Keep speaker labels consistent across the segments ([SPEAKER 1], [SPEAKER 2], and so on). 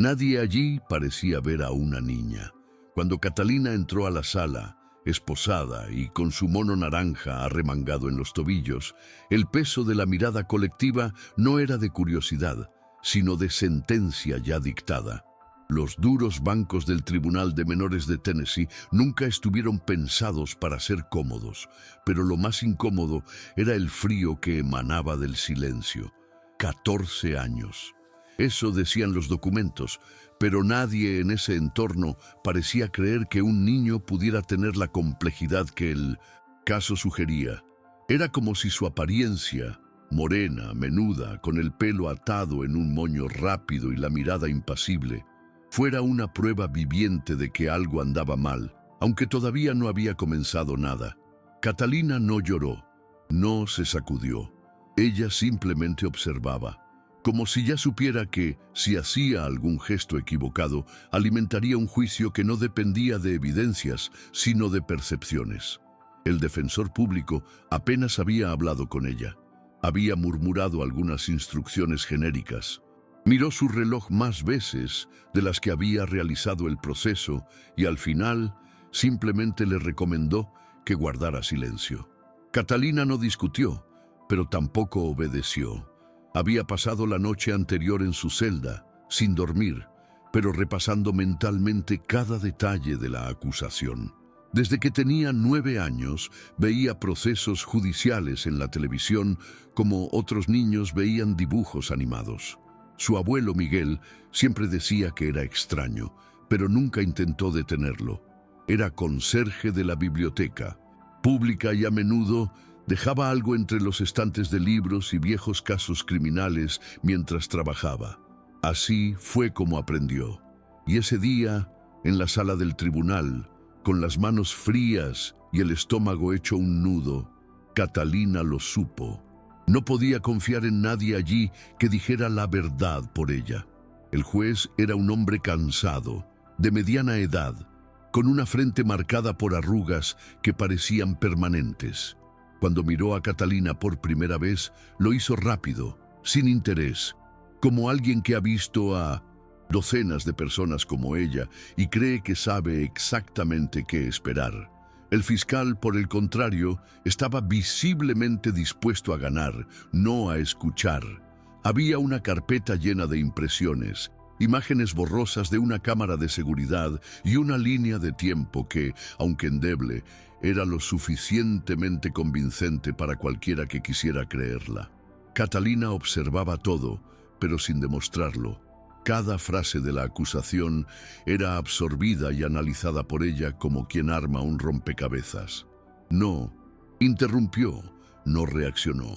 [SPEAKER 1] Nadie allí parecía ver a una niña. Cuando Catalina entró a la sala, esposada y con su mono naranja arremangado en los tobillos, el peso de la mirada colectiva no era de curiosidad, sino de sentencia ya dictada. Los duros bancos del Tribunal de Menores de Tennessee nunca estuvieron pensados para ser cómodos, pero lo más incómodo era el frío que emanaba del silencio. 14 años. Eso decían los documentos, pero nadie en ese entorno parecía creer que un niño pudiera tener la complejidad que el caso sugería. Era como si su apariencia, morena, menuda, con el pelo atado en un moño rápido y la mirada impasible, fuera una prueba viviente de que algo andaba mal, aunque todavía no había comenzado nada. Catalina no lloró, no se sacudió. Ella simplemente observaba, como si ya supiera que, si hacía algún gesto equivocado, alimentaría un juicio que no dependía de evidencias, sino de percepciones. El defensor público apenas había hablado con ella. Había murmurado algunas instrucciones genéricas. Miró su reloj más veces de las que había realizado el proceso y al final simplemente le recomendó que guardara silencio. Catalina no discutió, pero tampoco obedeció. Había pasado la noche anterior en su celda, sin dormir, pero repasando mentalmente cada detalle de la acusación. Desde que tenía 9 años, veía procesos judiciales en la televisión como otros niños veían dibujos animados. Su abuelo Miguel siempre decía que era extraño, pero nunca intentó detenerlo. Era conserje de la biblioteca pública y a menudo dejaba algo entre los estantes de libros y viejos casos criminales mientras trabajaba. Así fue como aprendió. Y ese día, en la sala del tribunal, con las manos frías y el estómago hecho un nudo, Catalina lo supo. No podía confiar en nadie allí que dijera la verdad por ella. El juez era un hombre cansado, de mediana edad, con una frente marcada por arrugas que parecían permanentes. Cuando miró a Catalina por primera vez, lo hizo rápido, sin interés, como alguien que ha visto a docenas de personas como ella y cree que sabe exactamente qué esperar. El fiscal, por el contrario, estaba visiblemente dispuesto a ganar, no a escuchar. Había una carpeta llena de impresiones, imágenes borrosas de una cámara de seguridad y una línea de tiempo que, aunque endeble, era lo suficientemente convincente para cualquiera que quisiera creerla. Catalina observaba todo, pero sin demostrarlo. Cada frase de la acusación era absorbida y analizada por ella como quien arma un rompecabezas. No, interrumpió, no reaccionó,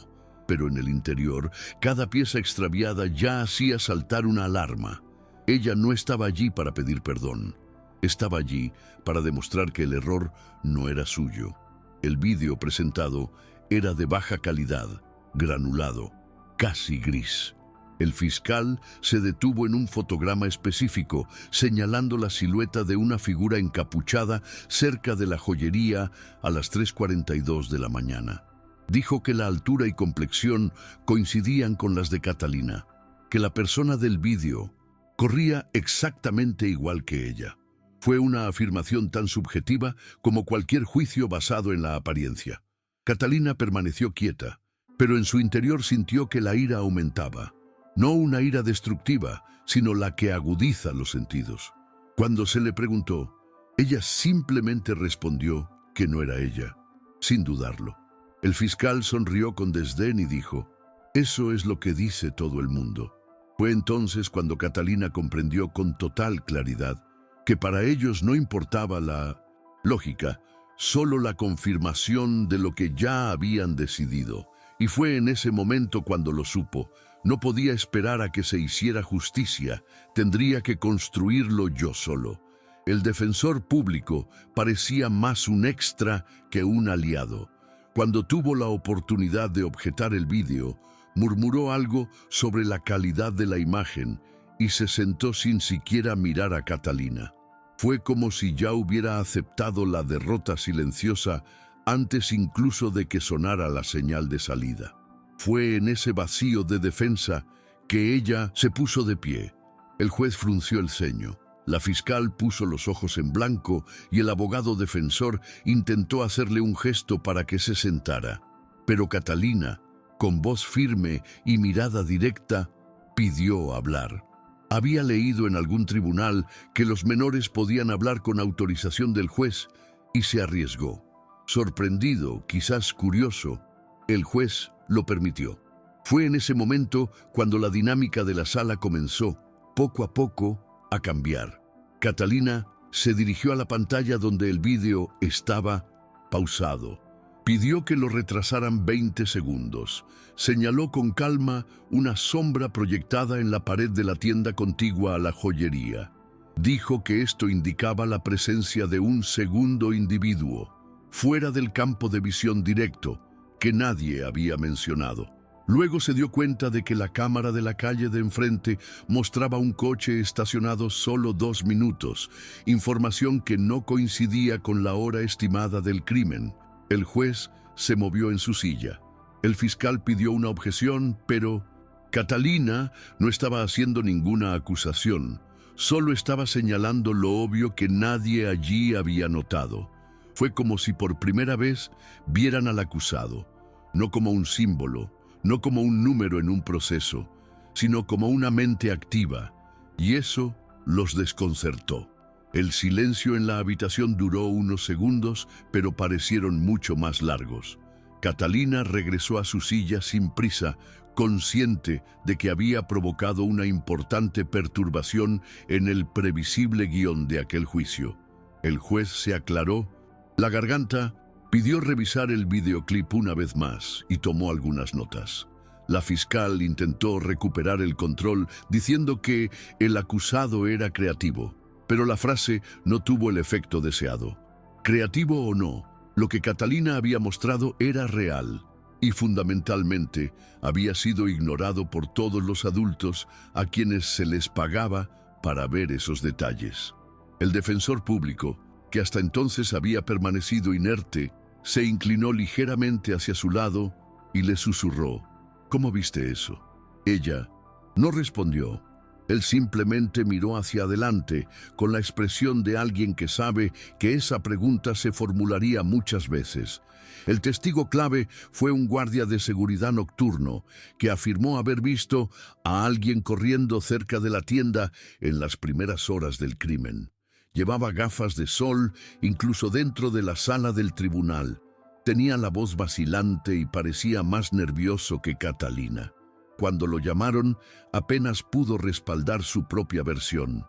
[SPEAKER 1] pero en el interior, cada pieza extraviada ya hacía saltar una alarma. Ella no estaba allí para pedir perdón. Estaba allí para demostrar que el error no era suyo. El vídeo presentado era de baja calidad, granulado, casi gris. El fiscal se detuvo en un fotograma específico, señalando la silueta de una figura encapuchada cerca de la joyería a las 3:42 de la mañana. Dijo que la altura y complexión coincidían con las de Catalina, que la persona del vídeo corría exactamente igual que ella. Fue una afirmación tan subjetiva como cualquier juicio basado en la apariencia. Catalina permaneció quieta, pero en su interior sintió que la ira aumentaba. No una ira destructiva, sino la que agudiza los sentidos. Cuando se le preguntó, ella simplemente respondió que no era ella, sin dudarlo. El fiscal sonrió con desdén y dijo, «Eso es lo que dice todo el mundo». Fue entonces cuando Catalina comprendió con total claridad que para ellos no importaba la lógica, solo la confirmación de lo que ya habían decidido. Y fue en ese momento cuando lo supo. No podía esperar a que se hiciera justicia, tendría que construirlo yo solo. El defensor público parecía más un extra que un aliado. Cuando tuvo la oportunidad de objetar el vídeo, murmuró algo sobre la calidad de la imagen y se sentó sin siquiera mirar a Catalina. Fue como si ya hubiera aceptado la derrota silenciosa antes incluso de que sonara la señal de salida. Fue en ese vacío de defensa que ella se puso de pie. El juez frunció el ceño. La fiscal puso los ojos en blanco y el abogado defensor intentó hacerle un gesto para que se sentara. Pero Catalina, con voz firme y mirada directa, pidió hablar. Había leído en algún tribunal que los menores podían hablar con autorización del juez y se arriesgó. Sorprendido, quizás curioso, el juez lo permitió. Fue en ese momento cuando la dinámica de la sala comenzó, poco a poco, a cambiar. Catalina se dirigió a la pantalla donde el vídeo estaba pausado. Pidió que lo retrasaran 20 segundos. Señaló con calma una sombra proyectada en la pared de la tienda contigua a la joyería. Dijo que esto indicaba la presencia de un segundo individuo, fuera del campo de visión directo, que nadie había mencionado. Luego se dio cuenta de que la cámara de la calle de enfrente mostraba un coche estacionado solo 2 minutos, información que no coincidía con la hora estimada del crimen. El juez se movió en su silla. El fiscal pidió una objeción, pero Catalina no estaba haciendo ninguna acusación, solo estaba señalando lo obvio que nadie allí había notado. Fue como si por primera vez vieran al acusado, no como un símbolo, no como un número en un proceso, sino como una mente activa, y eso los desconcertó. El silencio en la habitación duró unos segundos, pero parecieron mucho más largos. Catalina regresó a su silla sin prisa, consciente de que había provocado una importante perturbación en el previsible guión de aquel juicio. El juez se aclaró la garganta, pidió revisar el videoclip una vez más y tomó algunas notas. La fiscal intentó recuperar el control diciendo que el acusado era creativo, pero la frase no tuvo el efecto deseado. Creativo o no, lo que Catalina había mostrado era real y fundamentalmente había sido ignorado por todos los adultos a quienes se les pagaba para ver esos detalles. El defensor público, que hasta entonces había permanecido inerte, se inclinó ligeramente hacia su lado y le susurró: ¿Cómo viste eso? Ella no respondió. Él simplemente miró hacia adelante con la expresión de alguien que sabe que esa pregunta se formularía muchas veces. El testigo clave fue un guardia de seguridad nocturno que afirmó haber visto a alguien corriendo cerca de la tienda en las primeras horas del crimen. Llevaba gafas de sol incluso dentro de la sala del tribunal. Tenía la voz vacilante y parecía más nervioso que Catalina. Cuando lo llamaron, apenas pudo respaldar su propia versión.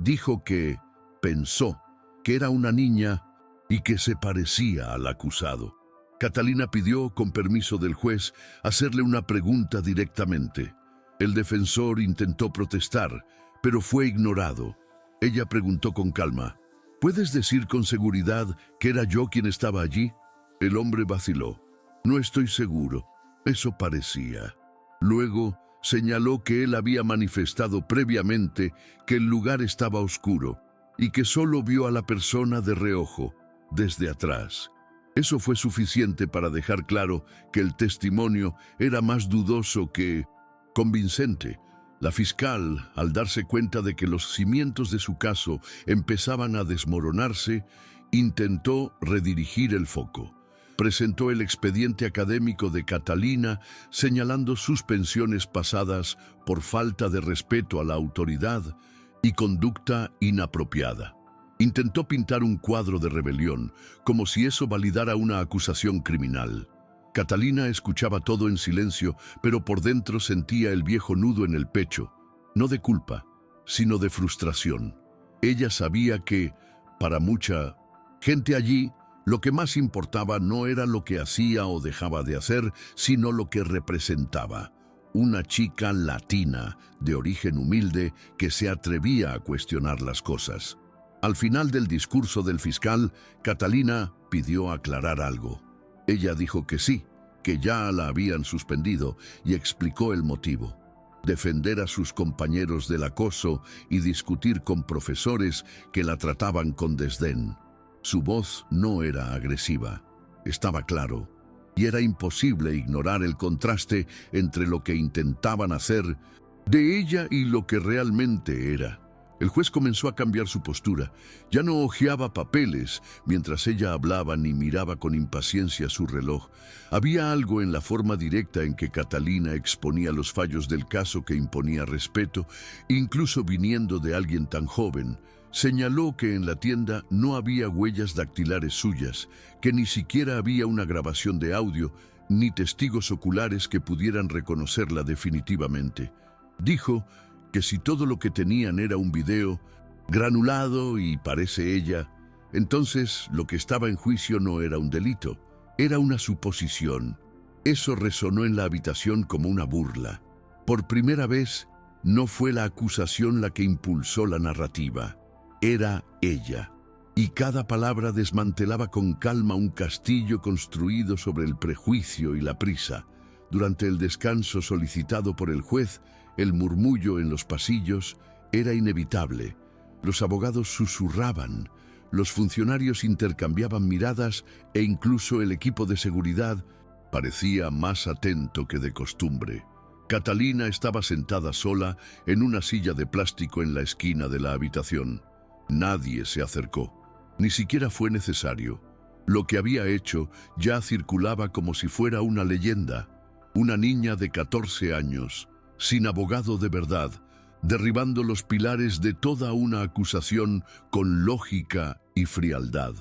[SPEAKER 1] Dijo que pensó que era una niña y que se parecía al acusado. Catalina pidió, con permiso del juez, hacerle una pregunta directamente. El defensor intentó protestar, pero fue ignorado. Ella preguntó con calma: ¿Puedes decir con seguridad que era yo quien estaba allí? El hombre vaciló. No estoy seguro. Eso parecía. Luego señaló que él había manifestado previamente que el lugar estaba oscuro y que solo vio a la persona de reojo, desde atrás. Eso fue suficiente para dejar claro que el testimonio era más dudoso que convincente. La fiscal, al darse cuenta de que los cimientos de su caso empezaban a desmoronarse, intentó redirigir el foco. Presentó el expediente académico de Catalina, señalando suspensiones pasadas por falta de respeto a la autoridad y conducta inapropiada. Intentó pintar un cuadro de rebelión, como si eso validara una acusación criminal. Catalina escuchaba todo en silencio, pero por dentro sentía el viejo nudo en el pecho, no de culpa, sino de frustración. Ella sabía que, para mucha gente allí, lo que más importaba no era lo que hacía o dejaba de hacer, sino lo que representaba. Una chica latina, de origen humilde, que se atrevía a cuestionar las cosas. Al final del discurso del fiscal, Catalina pidió aclarar algo. Ella dijo que sí, que ya la habían suspendido, y explicó el motivo. Defender a sus compañeros del acoso y discutir con profesores que la trataban con desdén. Su voz no era agresiva, estaba claro, y era imposible ignorar el contraste entre lo que intentaban hacer de ella y lo que realmente era. El juez comenzó a cambiar su postura. Ya no hojeaba papeles mientras ella hablaba ni miraba con impaciencia su reloj. Había algo en la forma directa en que Catalina exponía los fallos del caso que imponía respeto, incluso viniendo de alguien tan joven. Señaló que en la tienda no había huellas dactilares suyas, que ni siquiera había una grabación de audio, ni testigos oculares que pudieran reconocerla definitivamente. Dijo que si todo lo que tenían era un video granulado y parece ella, entonces lo que estaba en juicio no era un delito, era una suposición. Eso resonó en la habitación como una burla. Por primera vez, no fue la acusación la que impulsó la narrativa, era ella. Y cada palabra desmantelaba con calma un castillo construido sobre el prejuicio y la prisa. Durante el descanso solicitado por el juez, el murmullo en los pasillos era inevitable. Los abogados susurraban, los funcionarios intercambiaban miradas e incluso el equipo de seguridad parecía más atento que de costumbre. Catalina estaba sentada sola en una silla de plástico en la esquina de la habitación. Nadie se acercó. Ni siquiera fue necesario. Lo que había hecho ya circulaba como si fuera una leyenda. Una niña de 14 años, sin abogado de verdad, derribando los pilares de toda una acusación con lógica y frialdad.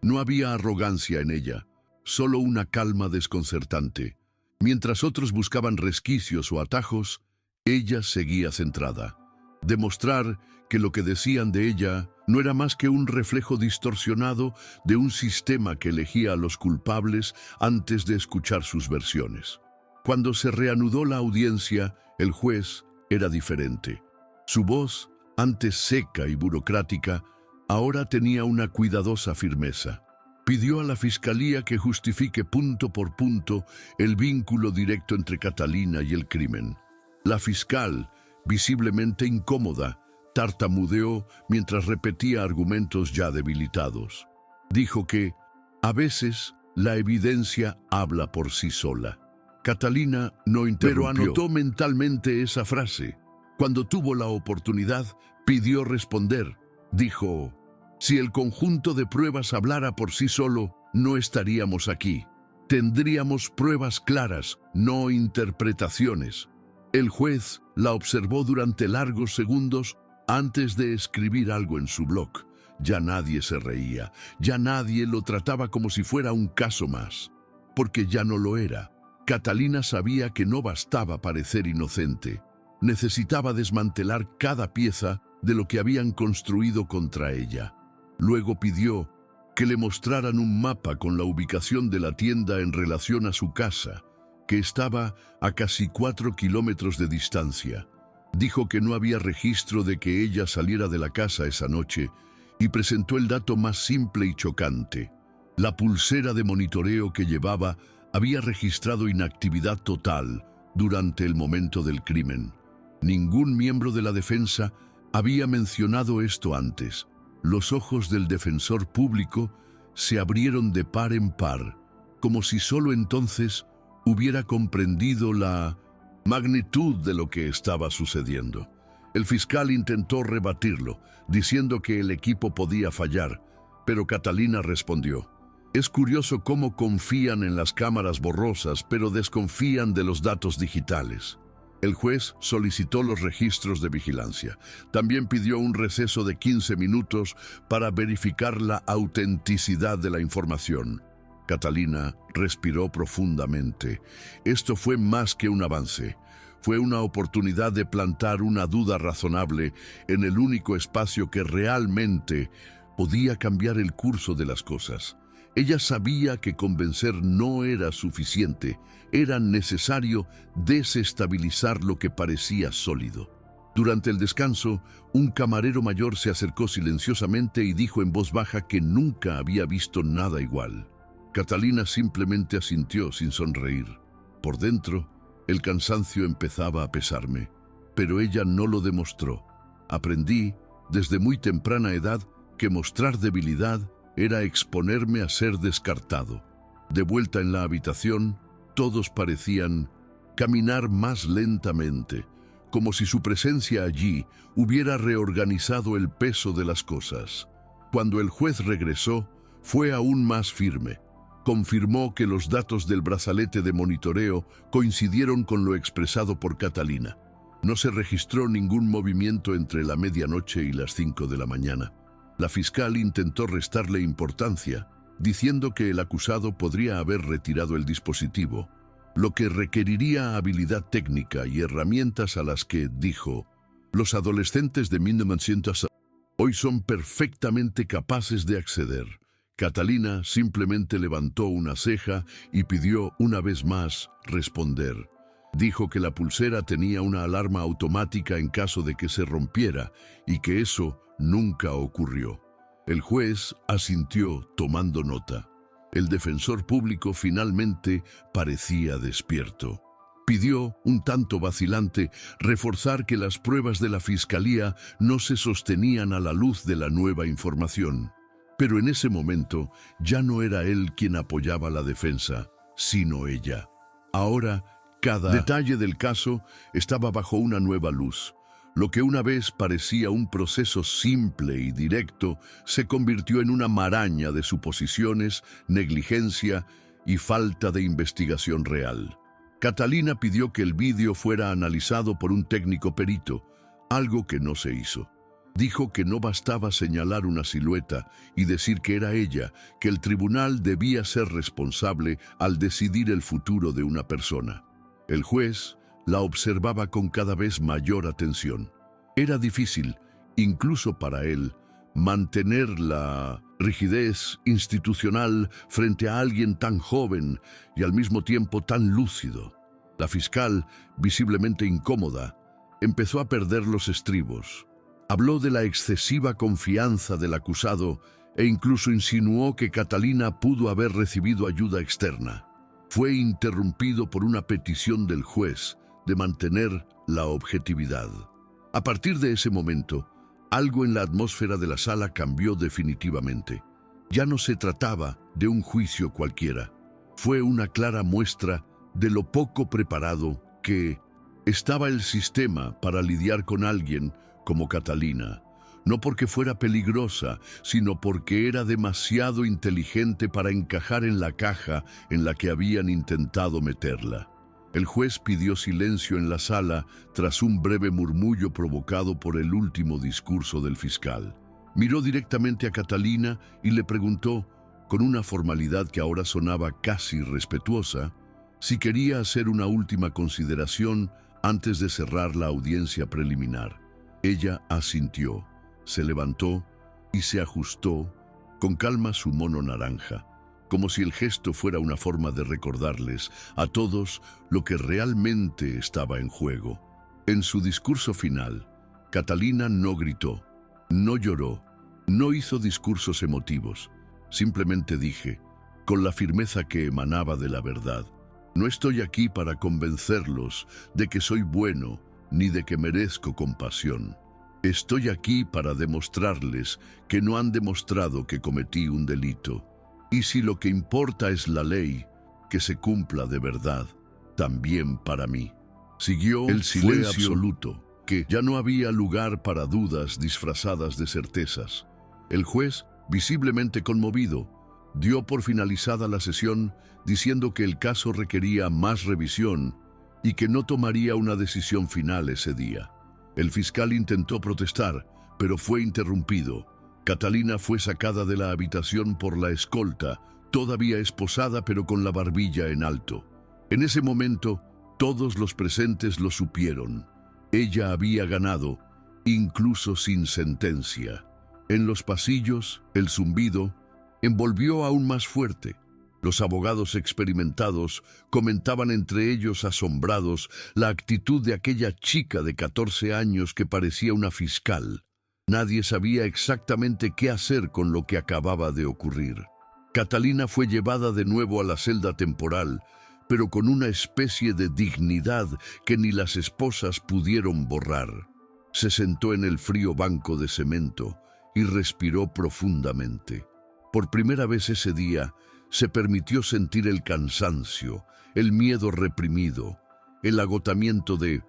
[SPEAKER 1] No había arrogancia en ella, solo una calma desconcertante. Mientras otros buscaban resquicios o atajos, ella seguía centrada. Demostrar que lo que decían de ella no era más que un reflejo distorsionado de un sistema que elegía a los culpables antes de escuchar sus versiones. Cuando se reanudó la audiencia, el juez era diferente. Su voz, antes seca y burocrática, ahora tenía una cuidadosa firmeza. Pidió a la fiscalía que justifique punto por punto el vínculo directo entre Catalina y el crimen. La fiscal, visiblemente incómoda, tartamudeó mientras repetía argumentos ya debilitados. Dijo que, a veces, la evidencia habla por sí sola. Catalina no interrumpió, pero anotó mentalmente esa frase. Cuando tuvo la oportunidad, pidió responder. Dijo, si el conjunto de pruebas hablara por sí solo, no estaríamos aquí. Tendríamos pruebas claras, no interpretaciones. El juez la observó durante largos segundos antes de escribir algo en su blog. Ya nadie se reía, ya nadie lo trataba como si fuera un caso más, porque ya no lo era. Catalina sabía que no bastaba parecer inocente. Necesitaba desmantelar cada pieza de lo que habían construido contra ella. Luego pidió que le mostraran un mapa con la ubicación de la tienda en relación a su casa, que estaba a casi 4 kilómetros de distancia. Dijo que no había registro de que ella saliera de la casa esa noche y presentó el dato más simple y chocante. La pulsera de monitoreo que llevaba había registrado inactividad total durante el momento del crimen. Ningún miembro de la defensa había mencionado esto antes. Los ojos del defensor público se abrieron de par en par, como si solo entonces hubiera comprendido la magnitud de lo que estaba sucediendo. El fiscal intentó rebatirlo, diciendo que el equipo podía fallar, pero Catalina respondió: es curioso cómo confían en las cámaras borrosas, pero desconfían de los datos digitales. El juez solicitó los registros de vigilancia. También pidió un receso de 15 minutos para verificar la autenticidad de la información. Catalina respiró profundamente. Esto fue más que un avance. Fue una oportunidad de plantar una duda razonable en el único espacio que realmente podía cambiar el curso de las cosas. Ella sabía que convencer no era suficiente, era necesario desestabilizar lo que parecía sólido. Durante el descanso, un camarero mayor se acercó silenciosamente y dijo en voz baja que nunca había visto nada igual. Catalina simplemente asintió sin sonreír. Por dentro, el cansancio empezaba a pesarme, pero ella no lo demostró. Aprendí, desde muy temprana edad, que mostrar debilidad era exponerme a ser descartado. De vuelta en la habitación, todos parecían caminar más lentamente, como si su presencia allí hubiera reorganizado el peso de las cosas. Cuando el juez regresó, fue aún más firme. Confirmó que los datos del brazalete de monitoreo coincidieron con lo expresado por Catalina. No se registró ningún movimiento entre la medianoche y las 5 de la mañana. La fiscal intentó restarle importancia, diciendo que el acusado podría haber retirado el dispositivo, lo que requeriría habilidad técnica y herramientas a las que, dijo, los adolescentes de 1900 hoy son perfectamente capaces de acceder. Catalina simplemente levantó una ceja y pidió una vez más responder. Dijo que la pulsera tenía una alarma automática en caso de que se rompiera y que eso nunca ocurrió. El juez asintió tomando nota. El defensor público finalmente parecía despierto. Pidió, un tanto vacilante, reforzar que las pruebas de la fiscalía no se sostenían a la luz de la nueva información. Pero en ese momento ya no era él quien apoyaba la defensa, sino ella. Ahora, cada detalle del caso estaba bajo una nueva luz. Lo que una vez parecía un proceso simple y directo se convirtió en una maraña de suposiciones, negligencia y falta de investigación real. Catalina pidió que el vídeo fuera analizado por un técnico perito, algo que no se hizo. Dijo que no bastaba señalar una silueta y decir que era ella, que el tribunal debía ser responsable al decidir el futuro de una persona. El juez la observaba con cada vez mayor atención. Era difícil, incluso para él, mantener la rigidez institucional frente a alguien tan joven y al mismo tiempo tan lúcido. La fiscal, visiblemente incómoda, empezó a perder los estribos. Habló de la excesiva confianza del acusado e incluso insinuó que Catalina pudo haber recibido ayuda externa. Fue interrumpido por una petición del juez de mantener la objetividad. A partir de ese momento, algo en la atmósfera de la sala cambió definitivamente. Ya no se trataba de un juicio cualquiera. Fue una clara muestra de lo poco preparado que estaba el sistema para lidiar con alguien como Catalina, no porque fuera peligrosa, sino porque era demasiado inteligente para encajar en la caja en la que habían intentado meterla. El juez pidió silencio en la sala tras un breve murmullo provocado por el último discurso del fiscal. Miró directamente a Catalina y le preguntó, con una formalidad que ahora sonaba casi respetuosa, si quería hacer una última consideración antes de cerrar la audiencia preliminar. Ella asintió, se levantó y se ajustó con calma su mono naranja, como si el gesto fuera una forma de recordarles a todos lo que realmente estaba en juego. En su discurso final, Catalina no gritó, no lloró, no hizo discursos emotivos. Simplemente dije, con la firmeza que emanaba de la verdad, no estoy aquí para convencerlos de que soy bueno ni de que merezco compasión. Estoy aquí para demostrarles que no han demostrado que cometí un delito. Y si lo que importa es la ley, que se cumpla de verdad, también para mí. Siguió el silencio absoluto, que ya no había lugar para dudas disfrazadas de certezas. El juez, visiblemente conmovido, dio por finalizada la sesión diciendo que el caso requería más revisión y que no tomaría una decisión final ese día. El fiscal intentó protestar, pero fue interrumpido. Catalina fue sacada de la habitación por la escolta, todavía esposada pero con la barbilla en alto. En ese momento, todos los presentes lo supieron. Ella había ganado, incluso sin sentencia. En los pasillos, el zumbido envolvió aún más fuerte. Los abogados experimentados comentaban entre ellos asombrados la actitud de aquella chica de 14 años que parecía una fiscal. Nadie sabía exactamente qué hacer con lo que acababa de ocurrir. Catalina fue llevada de nuevo a la celda temporal, pero con una especie de dignidad que ni las esposas pudieron borrar. Se sentó en el frío banco de cemento y respiró profundamente. Por primera vez ese día, se permitió sentir el cansancio, el miedo reprimido, el agotamiento de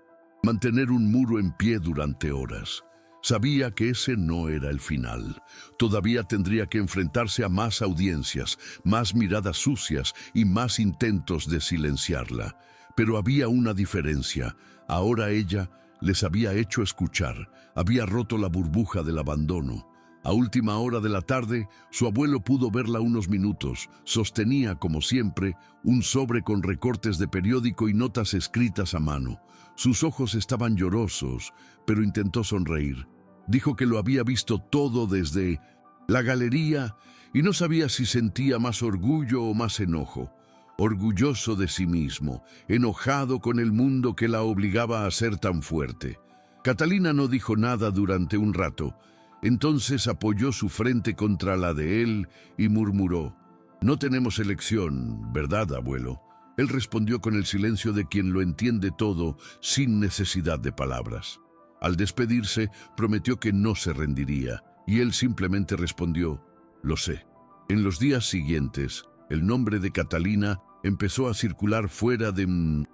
[SPEAKER 1] mantener un muro en pie durante horas. Sabía que ese no era el final. Todavía tendría que enfrentarse a más audiencias, más miradas sucias y más intentos de silenciarla. Pero había una diferencia. Ahora ella les había hecho escuchar, había roto la burbuja del abandono. A última hora de la tarde, su abuelo pudo verla unos minutos. Sostenía, como siempre, un sobre con recortes de periódico y notas escritas a mano. Sus ojos estaban llorosos, pero intentó sonreír. Dijo que lo había visto todo desde la galería y no sabía si sentía más orgullo o más enojo. Orgulloso de sí mismo, enojado con el mundo que la obligaba a ser tan fuerte. Catalina no dijo nada durante un rato. Entonces apoyó su frente contra la de él y murmuró: «No tenemos elección, ¿verdad, abuelo?». Él respondió con el silencio de quien lo entiende todo sin necesidad de palabras. Al despedirse, prometió que no se rendiría, y él simplemente respondió: «Lo sé». En los días siguientes, el nombre de Catalina empezó a circular fuera de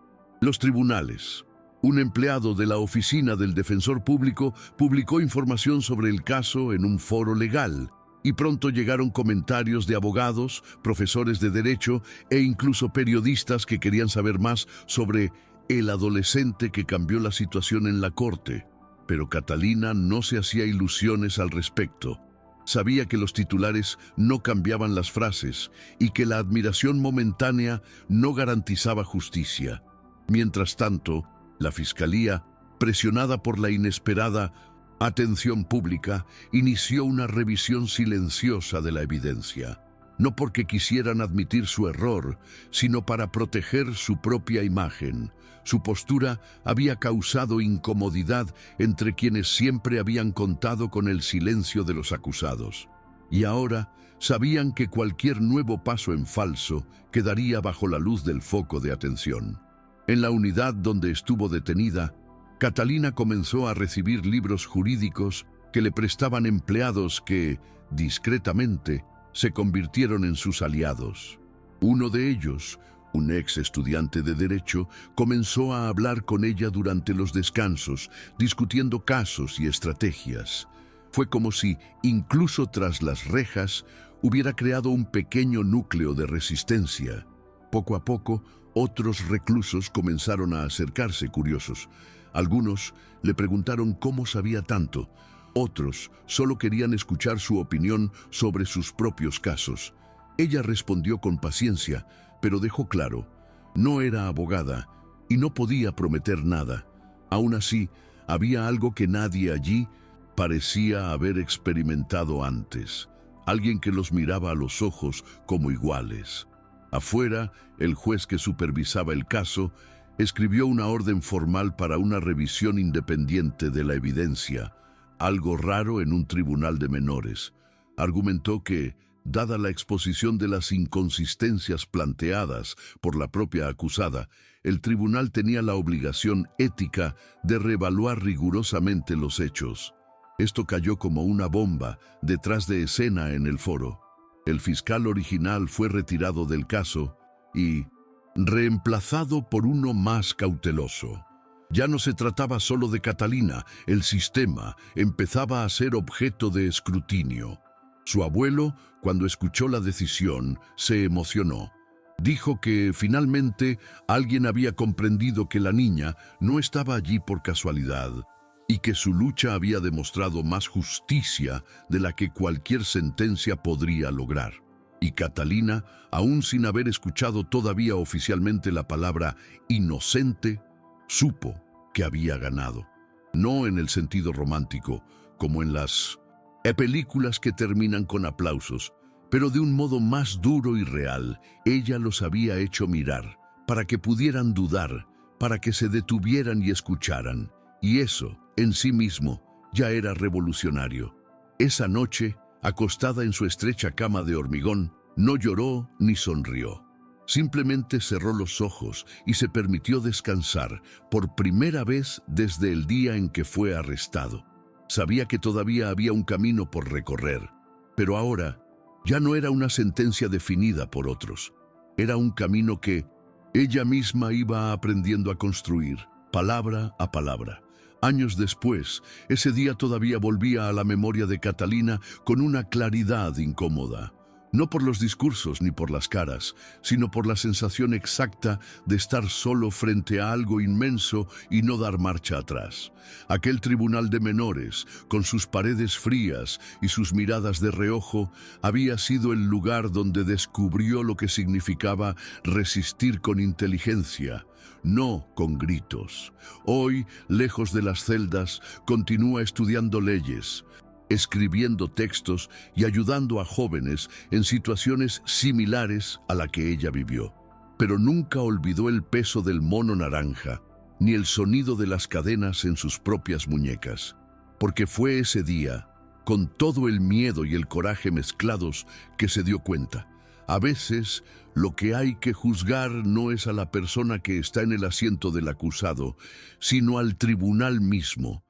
[SPEAKER 1] los tribunales. Un empleado de la oficina del defensor público publicó información sobre el caso en un foro legal, y pronto llegaron comentarios de abogados, profesores de derecho e incluso periodistas que querían saber más sobre el adolescente que cambió la situación en la corte. Pero Catalina no se hacía ilusiones al respecto. Sabía que los titulares no cambiaban las frases y que la admiración momentánea no garantizaba justicia. Mientras tanto, la Fiscalía, presionada por la inesperada atención pública, inició una revisión silenciosa de la evidencia. No porque quisieran admitir su error, sino para proteger su propia imagen. Su postura había causado incomodidad entre quienes siempre habían contado con el silencio de los acusados. Y ahora sabían que cualquier nuevo paso en falso quedaría bajo la luz del foco de atención. En la unidad donde estuvo detenida, Catalina comenzó a recibir libros jurídicos que le prestaban empleados que, discretamente, se convirtieron en sus aliados. Uno de ellos, un ex estudiante de Derecho, comenzó a hablar con ella durante los descansos, discutiendo casos y estrategias. Fue como si, incluso tras las rejas, hubiera creado un pequeño núcleo de resistencia. Poco a poco, otros reclusos comenzaron a acercarse curiosos. Algunos le preguntaron cómo sabía tanto. Otros solo querían escuchar su opinión sobre sus propios casos. Ella respondió con paciencia, pero dejó claro: no era abogada y no podía prometer nada. Aún así, había algo que nadie allí parecía haber experimentado antes. Alguien que los miraba a los ojos como iguales. Afuera, el juez que supervisaba el caso escribió una orden formal para una revisión independiente de la evidencia, algo raro en un tribunal de menores. Argumentó que, dada la exposición de las inconsistencias planteadas por la propia acusada, el tribunal tenía la obligación ética de reevaluar rigurosamente los hechos. Esto cayó como una bomba detrás de escena en el foro. El fiscal original fue retirado del caso y reemplazado por uno más cauteloso. Ya no se trataba solo de Catalina, el sistema empezaba a ser objeto de escrutinio. Su abuelo, cuando escuchó la decisión, se emocionó. Dijo que finalmente alguien había comprendido que la niña no estaba allí por casualidad y que su lucha había demostrado más justicia de la que cualquier sentencia podría lograr. Y Catalina, aún sin haber escuchado todavía oficialmente la palabra inocente, supo que había ganado. No en el sentido romántico, como en las películas que terminan con aplausos, pero de un modo más duro y real. Ella los había hecho mirar, para que pudieran dudar, para que se detuvieran y escucharan. Y eso, en sí mismo, ya era revolucionario. Esa noche, acostada en su estrecha cama de hormigón, no lloró ni sonrió. Simplemente cerró los ojos y se permitió descansar por primera vez desde el día en que fue arrestado. Sabía que todavía había un camino por recorrer, pero ahora ya no era una sentencia definida por otros. Era un camino que ella misma iba aprendiendo a construir, palabra a palabra. Años después, ese día todavía volvía a la memoria de Catalina con una claridad incómoda. No por los discursos ni por las caras, sino por la sensación exacta de estar solo frente a algo inmenso y no dar marcha atrás. Aquel tribunal de menores, con sus paredes frías y sus miradas de reojo, había sido el lugar donde descubrió lo que significaba resistir con inteligencia, no con gritos. Hoy, lejos de las celdas, continúa estudiando leyes, escribiendo textos y ayudando a jóvenes en situaciones similares a la que ella vivió. Pero nunca olvidó el peso del mono naranja, ni el sonido de las cadenas en sus propias muñecas, porque fue ese día, con todo el miedo y el coraje mezclados, que se dio cuenta. A veces, lo que hay que juzgar no es a la persona que está en el asiento del acusado, sino al tribunal mismo,